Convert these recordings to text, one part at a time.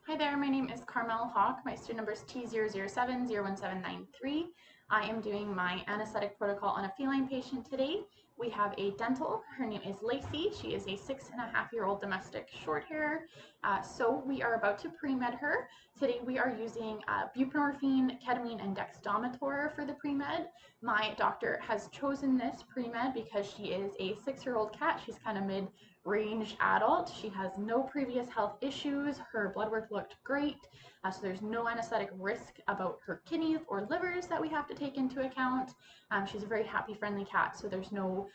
Hi there, my name is Carmel Hauck. My student number is T00701793. I am doing my anesthetic protocol on a feline patient today. We have a dental. Her name is Lacey. She is a 6.5-year-old domestic short hair. So we are about to pre-med her. Today we are using buprenorphine, ketamine, and dexdomitor for the pre-med. My doctor has chosen this pre-med because she is a 6-year-old cat. She's kind of mid-range adult. She has no previous health issues. Her blood work looked great. So there's no anesthetic risk about her kidneys or livers that we have to take into account. She's a very happy, friendly cat, so there's no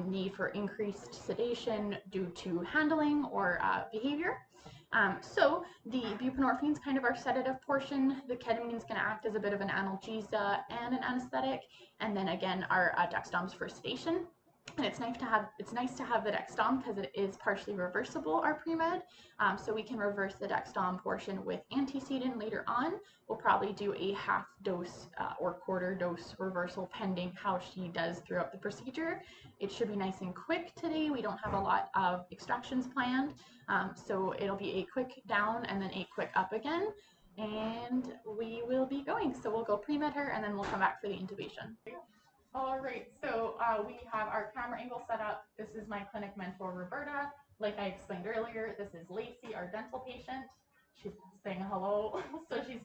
need for increased sedation due to handling or behavior. So the buprenorphine is kind of our sedative portion. The ketamine is going to act as a bit of an analgesia and an anesthetic, and then again our dexdom's for sedation. And it's nice to have the dexdom because it is partially reversible, our pre-med. So we can reverse the dexdom portion with antecedent later on. We'll probably do a half dose or quarter dose reversal pending how she does throughout the procedure. It should be nice and quick today. We don't have a lot of extractions planned. So it'll be a quick down and then a quick up again. And we will be going. So we'll go pre-med her and then we'll come back for the intubation. All right, so we have our camera angle set up. This is my clinic mentor, Roberta. Like I explained earlier, this is Lacey, our dental patient. She's saying hello. So she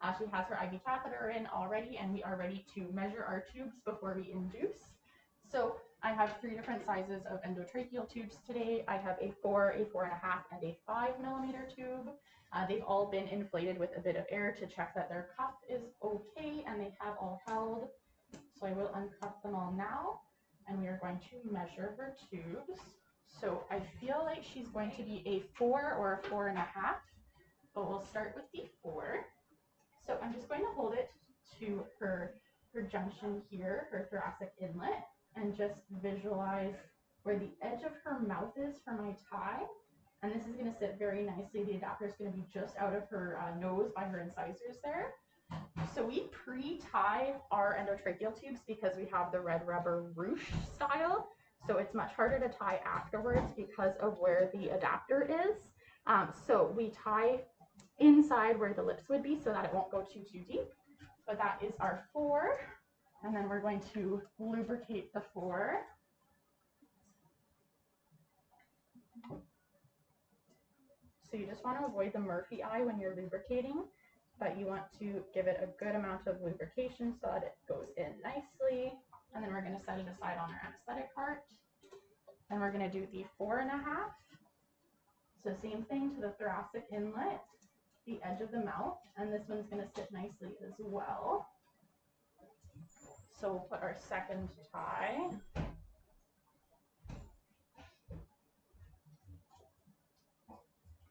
has her IV catheter in already, and we are ready to measure our tubes before we induce. So I have 3 different sizes of endotracheal tubes today. I have a 4, a 4.5, and a 5 millimeter tube. They've all been inflated with a bit of air to check that their cuff is okay, and they have all held. So I will uncuff them all now, and we are going to measure her tubes. So I feel like she's going to be a 4 or a 4.5, but we'll start with the 4. So I'm just going to hold it to her junction here, her thoracic inlet, and just visualize where the edge of her mouth is for my tie. And this is going to sit very nicely. The adapter is going to be just out of her nose by her incisors there. So we pre-tie our endotracheal tubes because we have the red rubber ruche style. So it's much harder to tie afterwards because of where the adapter is. So we tie inside where the lips would be so that it won't go too deep. But that is our 4. And then we're going to lubricate the 4. So you just want to avoid the Murphy eye when you're lubricating, but you want to give it a good amount of lubrication so that it goes in nicely. And then we're going to set it aside on our anesthetic part. And we're going to do the 4.5. So same thing to the thoracic inlet, the edge of the mouth, and this one's going to sit nicely as well. So we'll put our second tie.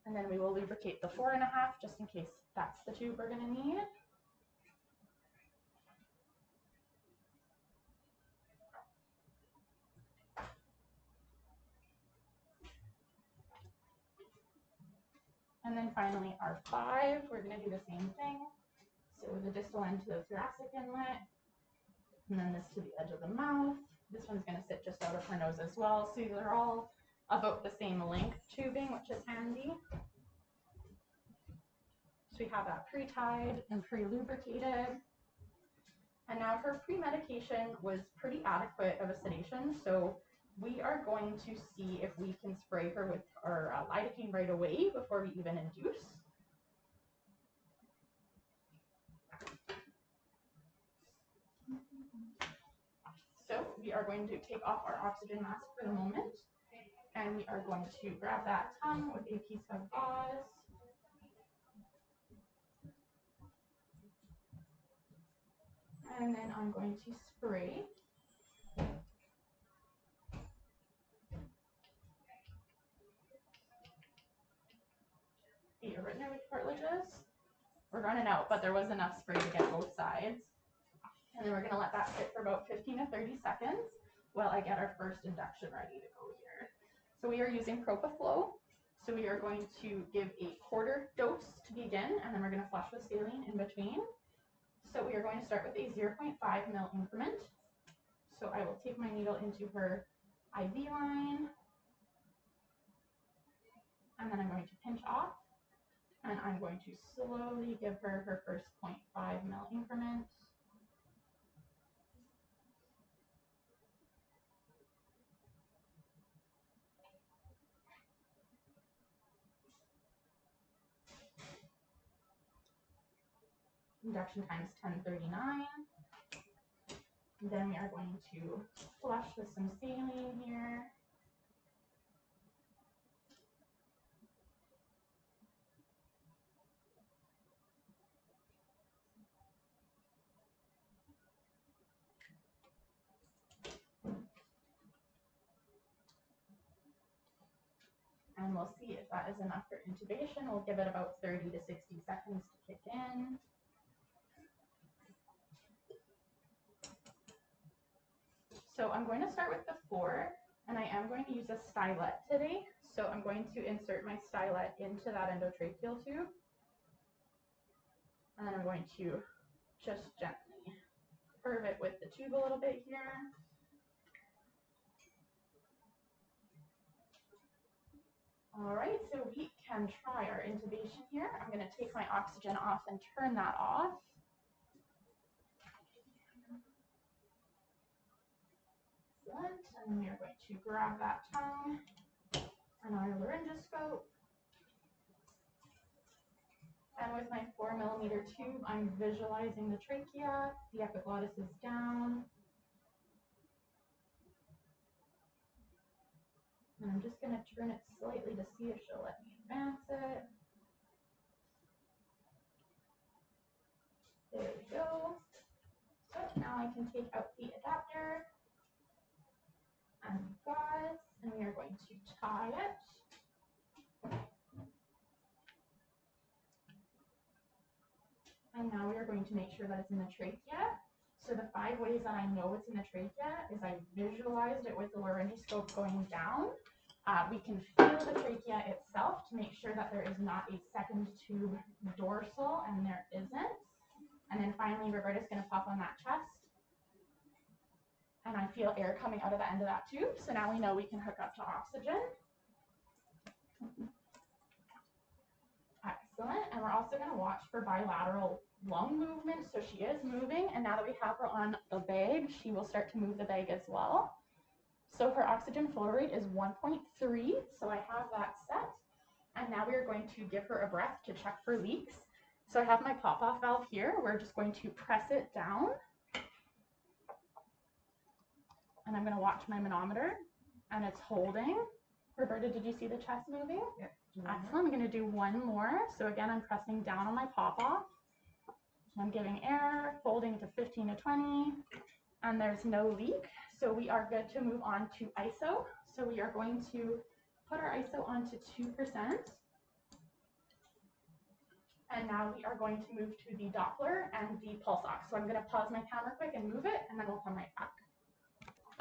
And then we will lubricate the 4.5 just in case that's the tube we're going to need. And then finally our 5, we're going to do the same thing. So the distal end to the thoracic inlet, and then this to the edge of the mouth. This one's going to sit just out of her nose as well. So they're all about the same length tubing, which is handy. So we have that pre-tied and pre-lubricated. And now her pre-medication was pretty adequate of a sedation, so we are going to see if we can spray her with our lidocaine right away before we even induce. So we are going to take off our oxygen mask for the moment, and we are going to grab that tongue with a piece of gauze. And then I'm going to spray. The arytenoid cartilages. We're running out, but there was enough spray to get both sides. And then we're going to let that sit for about 15 to 30 seconds while I get our first induction ready to go here. So we are using Propoflow. So we are going to give a quarter dose to begin, and then we're going to flush with saline in between. So we are going to start with a 0.5 ml increment. So I will take my needle into her IV line, and then I'm going to pinch off and and I'm going to slowly give her her first 0.5 ml increment. Induction time is 10:39. Then we are going to flush with some saline here. And we'll see if that is enough for intubation. We'll give it about 30 to 60 seconds to kick in. So I'm going to start with the 4, and I am going to use a stylet today. So I'm going to insert my stylet into that endotracheal tube. And then I'm going to just gently curve it with the tube a little bit here. All right, so we can try our intubation here. I'm going to take my oxygen off and turn that off. Excellent. And we are going to grab that tongue and our laryngoscope. And with my 4mm tube, I'm visualizing the trachea. The epiglottis is down. And I'm just going to turn it slightly to see if she'll let me advance it. There we go. So now I can take out the adapter and gauze, and we are going to tie it. And now we are going to make sure that it's in the trachea. So the 5 ways that I know it's in the trachea is I visualized it with the laryngoscope going down. We can feel the trachea itself to make sure that there is not a second tube dorsal, and there isn't. And then finally, Roberta's going to pop on that chest. And I feel air coming out of the end of that tube. So now we know we can hook up to oxygen. Excellent. And we're also going to watch for bilateral lung movement. So she is moving. And now that we have her on the bag, she will start to move the bag as well. So her oxygen flow rate is 1.3. So I have that set. And now we are going to give her a breath to check for leaks. So I have my pop-off valve here. We're just going to press it down. And I'm going to watch my manometer. And it's holding. Roberta, did you see the chest moving? Yeah. Excellent. I'm going to do one more. So again, I'm pressing down on my pop-off. I'm giving air, holding to 15 to 20. And there's no leak. So we are good to move on to ISO. So we are going to put our ISO onto 2%. And now we are going to move to the Doppler and the pulse ox. So I'm going to pause my camera quick and move it, and then we'll come right back.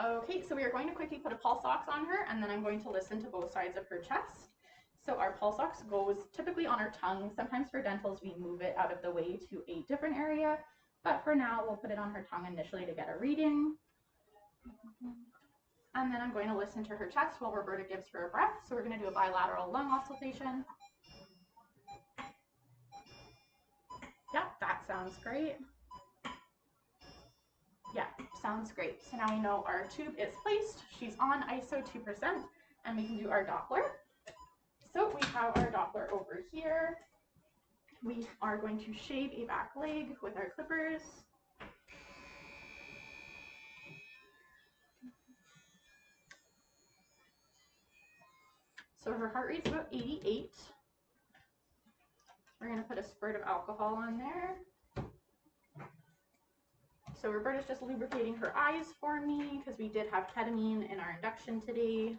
Okay, so we are going to quickly put a pulse ox on her, and then I'm going to listen to both sides of her chest. So our pulse ox goes typically on her tongue. Sometimes for dentals, we move it out of the way to a different area. But for now, we'll put it on her tongue initially to get a reading. And then I'm going to listen to her chest while Roberta gives her a breath. So we're going to do a bilateral lung auscultation. Yep, that sounds great. Yeah, sounds great. So now we know our tube is placed. She's on ISO 2%, and we can do our Doppler. So we have our Doppler over here. We are going to shave a back leg with our clippers. So her heart rate's about 88. We're going to put a spurt of alcohol on there. So Roberta's just lubricating her eyes for me because we did have ketamine in our induction today.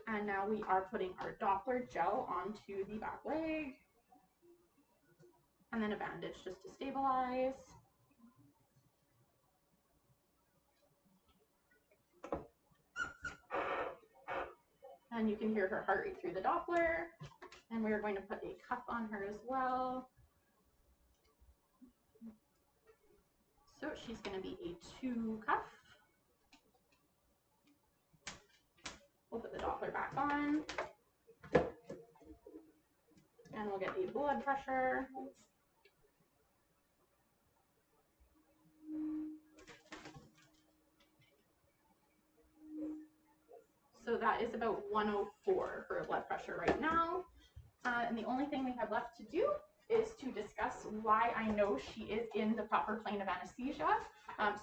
And now we are putting our Doppler gel onto the back leg. And then a bandage just to stabilize. And you can hear her heart rate through the Doppler. And we're going to put a cuff on her as well. So she's going to be a 2 cuff. We'll put the Doppler back on. we'll get the blood pressure. So that is about 104 for blood pressure right now. And the only thing we have left to do is to discuss why I know she is in the proper plane of anesthesia.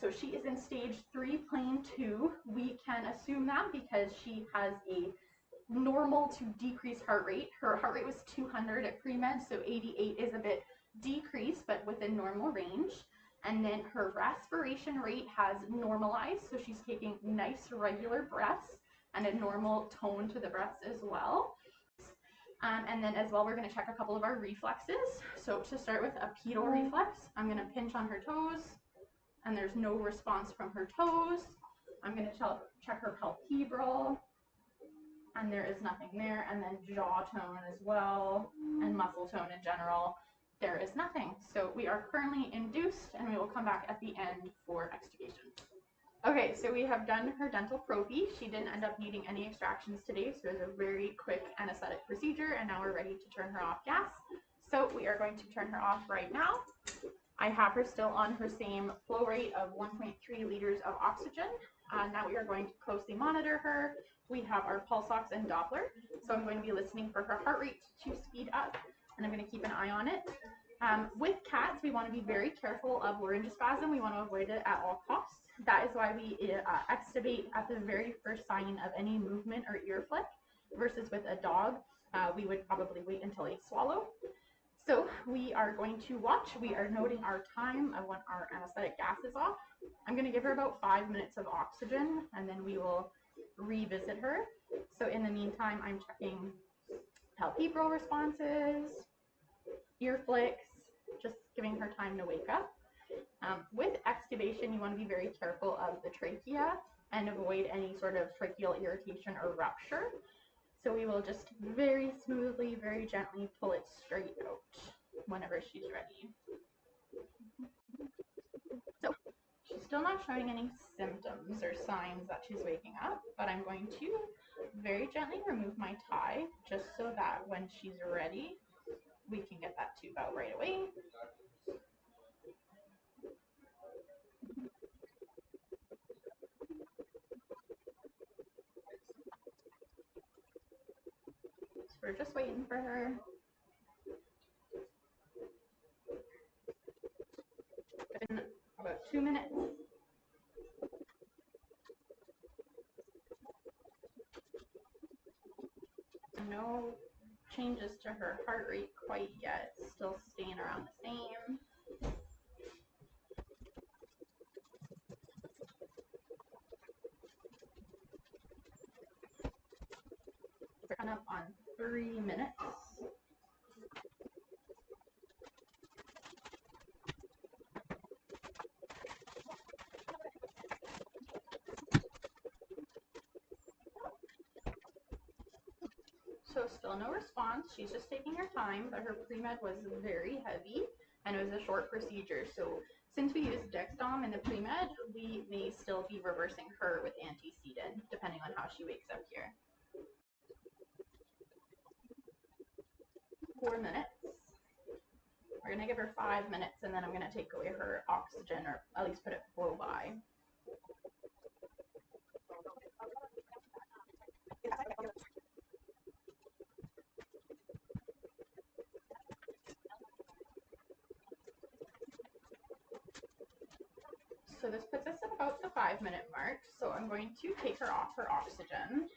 So she is in stage 3, plane 2. We can assume that because she has a normal to decreased heart rate. Her heart rate was 200 at pre-med, so 88 is a bit decreased, but within normal range. And then her respiration rate has normalized, so she's taking nice regular breaths and a normal tone to the breaths as well. And then as well, we're going to check a couple of our reflexes. So to start with a pedal reflex, I'm going to pinch on her toes, and there's no response from her toes. I'm going to check her palpebral, and there is nothing there. And then jaw tone as well, and muscle tone in general, there is nothing. So we are currently induced, and we will come back at the end for extubation. Okay, so we have done her dental prophy. She didn't end up needing any extractions today, so it was a very quick anesthetic procedure, and now we're ready to turn her off gas. So we are going to turn her off right now. I have her still on her same flow rate of 1.3 liters of oxygen. Now we are going to closely monitor her. We have our pulse ox and Doppler, so I'm going to be listening for her heart rate to speed up, and I'm going to keep an eye on it. With cats, we want to be very careful of laryngospasm. We want to avoid it at all costs. That is why we extubate at the very first sign of any movement or ear flick, versus with a dog, we would probably wait until they swallow. So we are going to watch. We are noting our time of when our anesthetic gas is off. I'm going to give her about 5 minutes of oxygen, and then we will revisit her. So in the meantime, I'm checking palpebral responses, ear flicks, just giving her time to wake up. With extubation, you want to be very careful of the trachea and avoid any sort of tracheal irritation or rupture. So we will just very smoothly, very gently pull it straight out whenever she's ready. So she's still not showing any symptoms or signs that she's waking up, but I'm going to very gently remove my tie just so that when she's ready, we can get that tube out right away. So we're just waiting for her. In about 2 minutes. No changes to her heart rate quite yet. It's still staying around the same. We're coming up on 3 minutes. So still no response. She's just taking her time, but her pre-med was very heavy and it was a short procedure. So since we used Dexdom in the pre-med, we may still be reversing her with antecedent, depending on how she wakes up here. 4 minutes. We're going to give her 5 minutes, and then I'm going to take away her oxygen, or at least put it flow by. So this puts us at about the 5-minute mark. So I'm going to take her off her oxygen,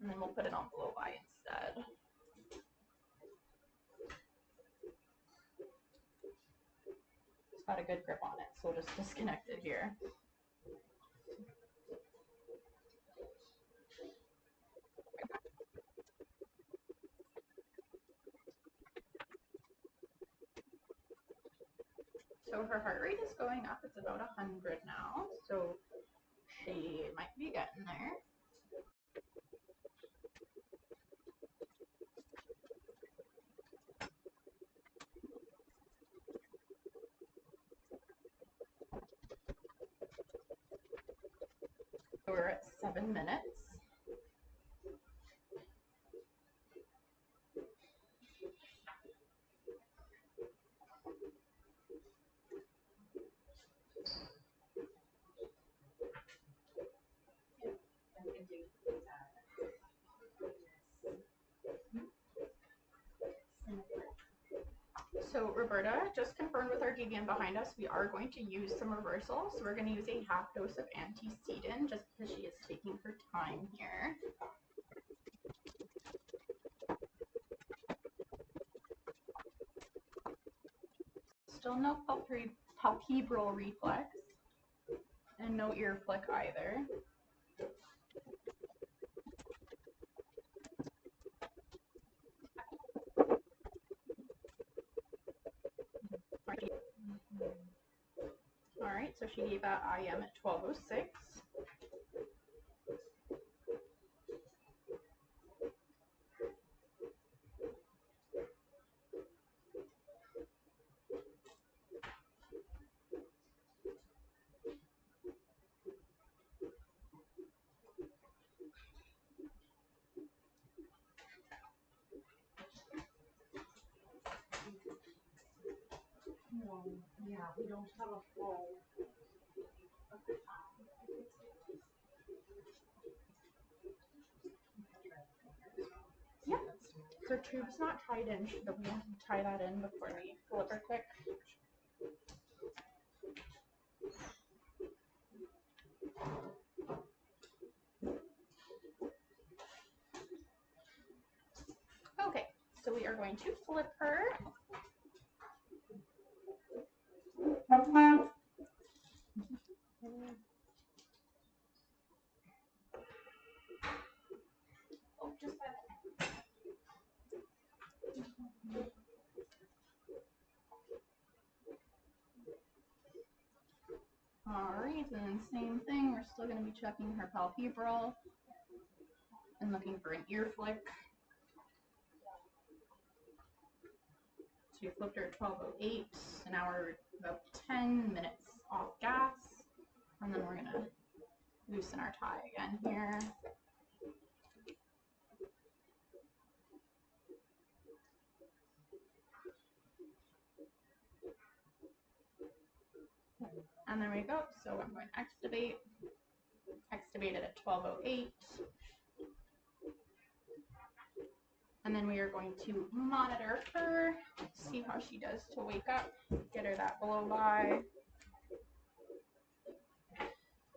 and then we'll put it on blow by instead. It's got a good grip on it, so we'll just disconnect it here. So her heart rate is going up. It's about 100 now, so she might be getting there. So we're at 7 minutes. So Roberta just confirmed with our DVM behind us, we are going to use some reversal. So we're going to use a half dose of antecedent just because she is taking her time here. Still no palpebral reflex and no ear flick either. All right, so she gave that IM at 12:06. No, yeah, we don't have a full. Yeah. So tube's not tied in. We'll tie that in before we flip her quick. Okay, so we are going to flip her. Oh, just that. Alright, and then same thing, we're still going to be checking her palpebral and looking for an ear flick. So we flipped her at 12:08, and now we're about 10 minutes off gas, and then we're going to loosen our tie again here. And there we go. So I'm going to extubate. Extubated at 12:08. And then we are going to monitor her, see how she does to wake up, get her that blow by.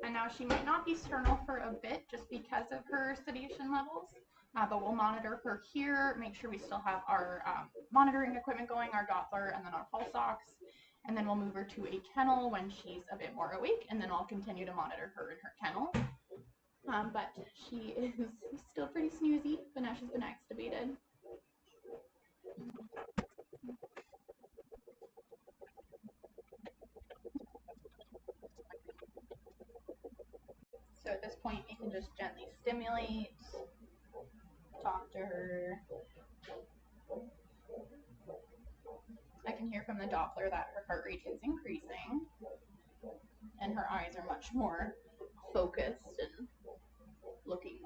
And now she might not be sternal for a bit just because of her sedation levels, but we'll monitor her here, make sure we still have our monitoring equipment going, our Doppler, and then our pulse ox. And then we'll move her to a kennel when she's a bit more awake, and then I'll continue to monitor her in her kennel. But she is still pretty snoozy, but now she's been extubated. So at this point, you can just gently stimulate, talk to her. I can hear from the Doppler that her heart rate is increasing, and her eyes are much more focused and looking.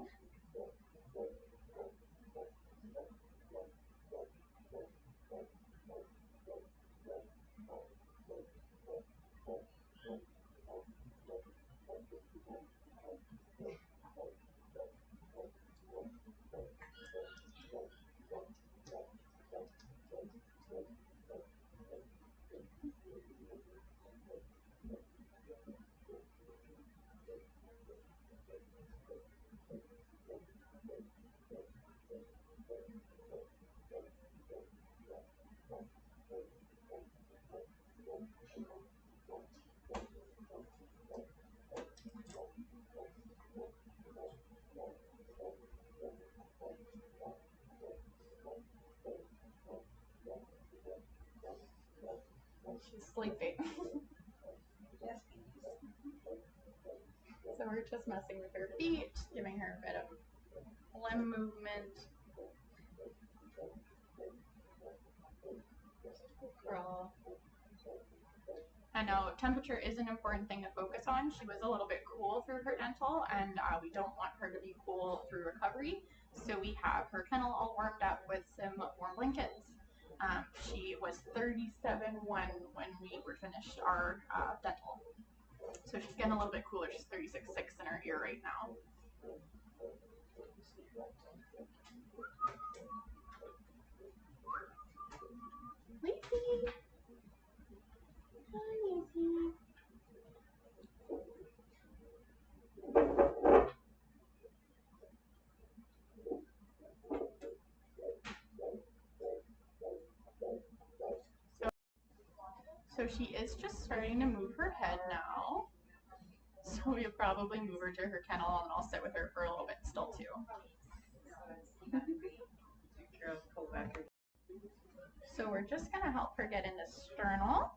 She's sleeping. Yes. So we're just messing with her feet, giving her a bit of limb movement. Crawl. I know temperature is an important thing to focus on. She was a little bit cool through her dental, and we don't want her to be cool through recovery. So we have her kennel all warmed up with some warm blankets. She was 37.1 when we were finished our dental. So she's getting a little bit cooler. She's 36.6 in her ear right now. Lacey! So she is just starting to move her head now. So we'll probably move her to her kennel and I'll sit with her for a little bit still too. So we're just gonna help her get into sternal.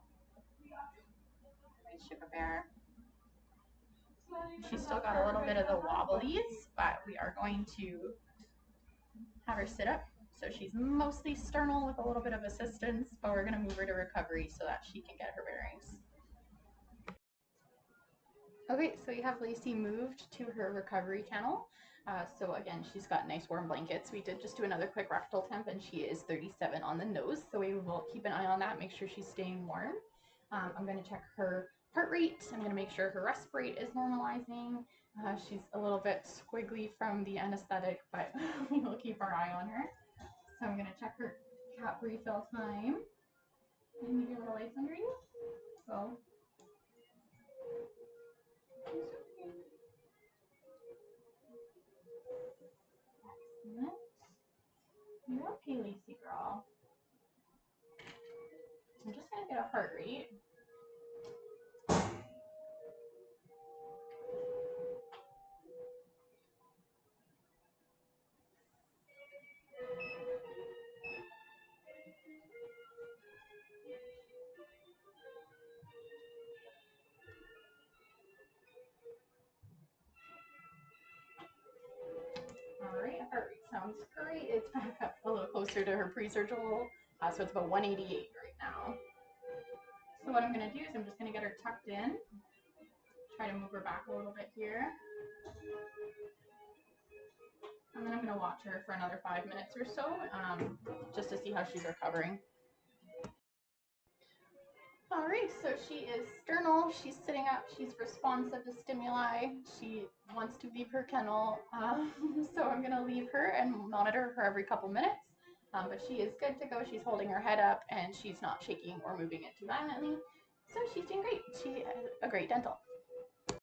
Right, Sugar Bear. She's still got a little bit of the wobblies, but we are going to have her sit up. So she's mostly sternal with a little bit of assistance, but we're gonna move her to recovery so that she can get her bearings. Okay, so we have Lacey moved to her recovery kennel. So again, she's got nice warm blankets. We did just do another quick rectal temp and she is 37 on the nose. So we will keep an eye on that, make sure she's staying warm. I'm gonna check her heart rate. I'm gonna make sure her respirate is normalizing. She's a little bit squiggly from the anesthetic, but we will keep our eye on her. So I'm gonna check her cat refill time. And you get a little lights under you. So. Excellent. You're okay, Lacey girl. I'm just gonna get a heart rate. All right, heart rate sounds great. It's back up a little closer to her pre-surgical, so it's about 188 right now. So what I'm gonna do is I'm just gonna get her tucked in, try to move her back a little bit here. And then I'm gonna watch her for another 5 minutes or so, just to see how she's recovering. All right, so she is sternal, she's sitting up, she's responsive to stimuli, she wants to leave her kennel, so I'm gonna leave her and monitor her every couple minutes, but she is good to go, she's holding her head up and she's not shaking or moving it too violently, so she's doing great. She has a great dental.